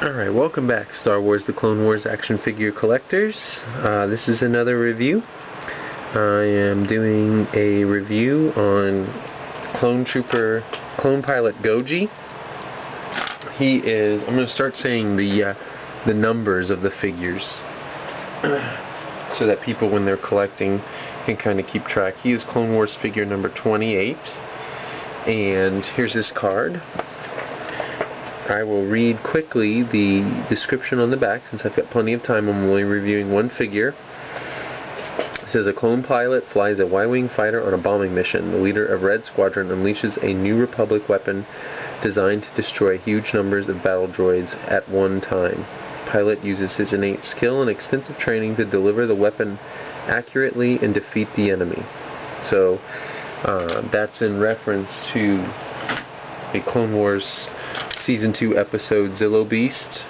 Alright, welcome back, Star Wars The Clone Wars action figure collectors. This is another review. I am doing a review on Clone Pilot Goji. I'm going to start saying the numbers of the figures so that people, when they're collecting, can kind of keep track. He is Clone Wars figure number 28, and here's his card. I will read quickly the description on the back since I've got plenty of time. I'm only reviewing one figure. It says, a clone pilot flies a Y-wing fighter on a bombing mission. The leader of Red Squadron unleashes a new Republic weapon designed to destroy huge numbers of battle droids at one time. Pilot uses his innate skill and extensive training to deliver the weapon accurately and defeat the enemy. So that's in reference to a Clone Wars Season 2 episode Zillo Beast,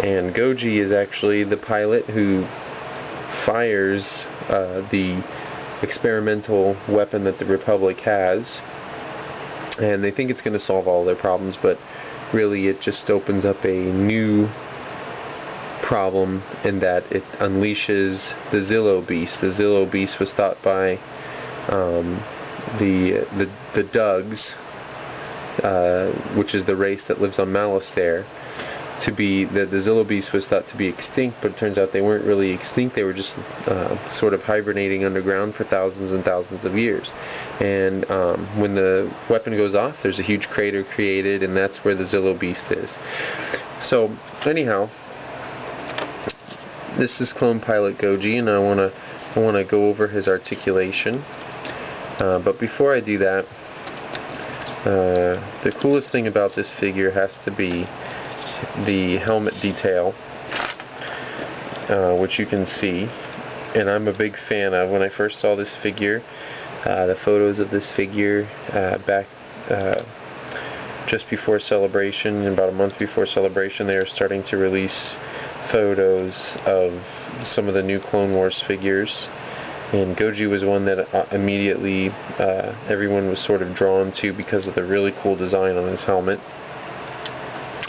and Goji is actually the pilot who fires the experimental weapon that the Republic has, and they think it's going to solve all their problems, but really it just opens up a new problem in that it unleashes the Zillo Beast. The Zillo Beast was thought by the Dugs, which is the race that lives on Malastare, to be the Zillo Beast was thought to be extinct, but it turns out they weren't really extinct. They were just sort of hibernating underground for thousands and thousands of years. And when the weapon goes off, there's a huge crater created, and that's where the Zillo Beast is. So anyhow, this is Clone Pilot Goji, and I want to go over his articulation. But before I do that, the coolest thing about this figure has to be the helmet detail, which you can see, and I'm a big fan of. When I first saw this figure, the photos of this figure back just before Celebration, about a month before Celebration, they are starting to release photos of some of the new Clone Wars figures. And Goji was one that immediately everyone was sort of drawn to because of the really cool design on his helmet.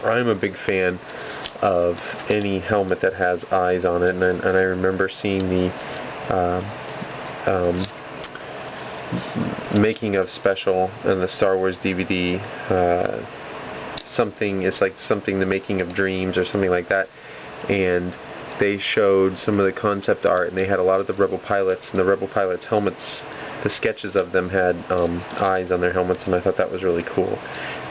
I'm a big fan of any helmet that has eyes on it, and I remember seeing the making of special in the Star Wars DVD. It's like something, the making of dreams or something like that, and they showed some of the concept art, and they had a lot of the Rebel pilots, and the Rebel pilots' helmets, the sketches of them had eyes on their helmets, and I thought that was really cool.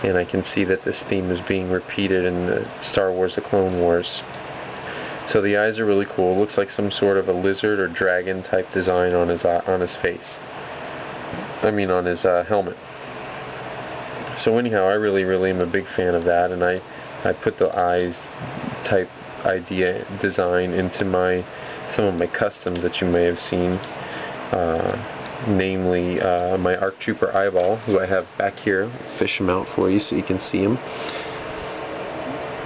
And I can see that this theme is being repeated in Star Wars The Clone Wars. So the eyes are really cool. It looks like some sort of a lizard or dragon type design on his face. On his helmet. So anyhow, I really am a big fan of that, and I put the eyes type design into some of my customs that you may have seen, namely my ARC Trooper Eyeball, who I have back here. I'll fish him out for you so you can see him.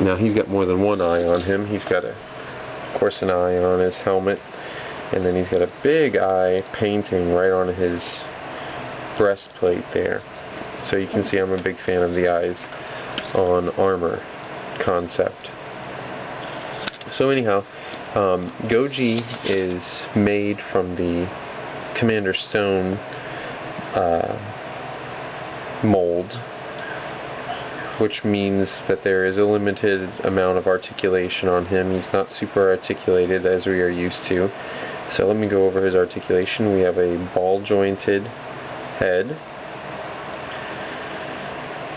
Now he's got more than one eye on him. He's got of course an eye on his helmet, and then he's got a big eye painting right on his breastplate there. So you can see I'm a big fan of the eyes on armor concept. So anyhow, Goji is made from the Commander Stone mold, which means that there is a limited amount of articulation on him. He's not super articulated as we are used to. So let me go over his articulation. We have a ball-jointed head,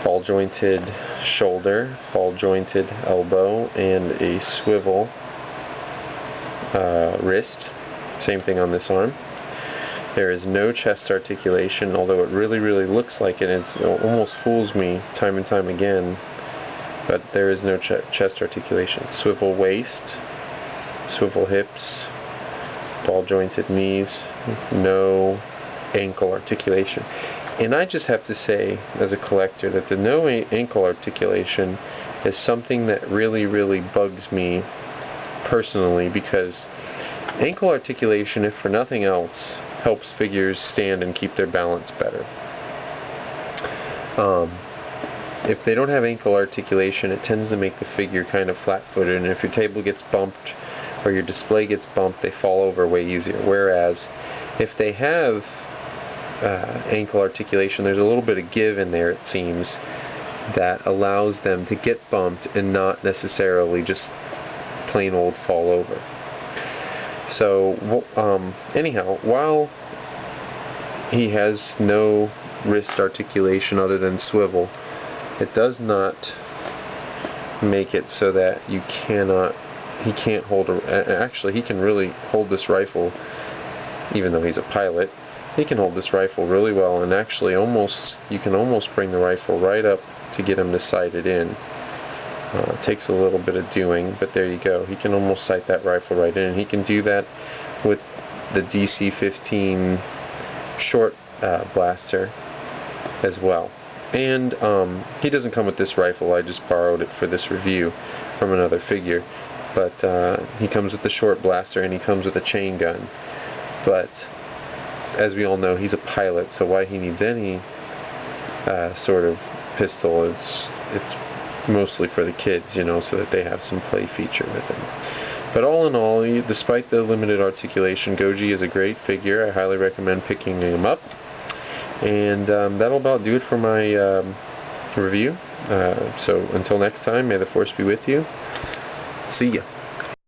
ball-jointed shoulder, ball-jointed elbow, and a swivel wrist. Same thing on this arm. There is no chest articulation, although it really looks like it. It almost fools me time and time again, but there is no chest articulation. Swivel waist, swivel hips, ball-jointed knees, no ankle articulation. And I just have to say, as a collector, that the no ankle articulation is something that really bugs me personally, because ankle articulation, if for nothing else, helps figures stand and keep their balance better. if they don't have ankle articulation, it tends to make the figure kind of flat-footed, and if your table gets bumped or your display gets bumped, they fall over way easier. Whereas if they have ankle articulation, there's a little bit of give in there, it seems, that allows them to get bumped and not necessarily just plain old fall over. So anyhow, while he has no wrist articulation other than swivel, it does not make it so that he can't hold actually he can really hold this rifle, even though he's a pilot. He can hold this rifle really well, and actually you can almost bring the rifle right up to get him to sight it in. It takes a little bit of doing, but there you go. He can almost sight that rifle right in, and he can do that with the DC-15 short blaster as well. And he doesn't come with this rifle. I just borrowed it for this review from another figure. But he comes with the short blaster, and he comes with a chain gun. But as we all know, he's a pilot, so why he needs any sort of pistol, it's mostly for the kids, you know, so that they have some play feature with him. But all in all, despite the limited articulation, Goji is a great figure. I highly recommend picking him up. And that'll about do it for my review. So until next time, may the Force be with you. See ya.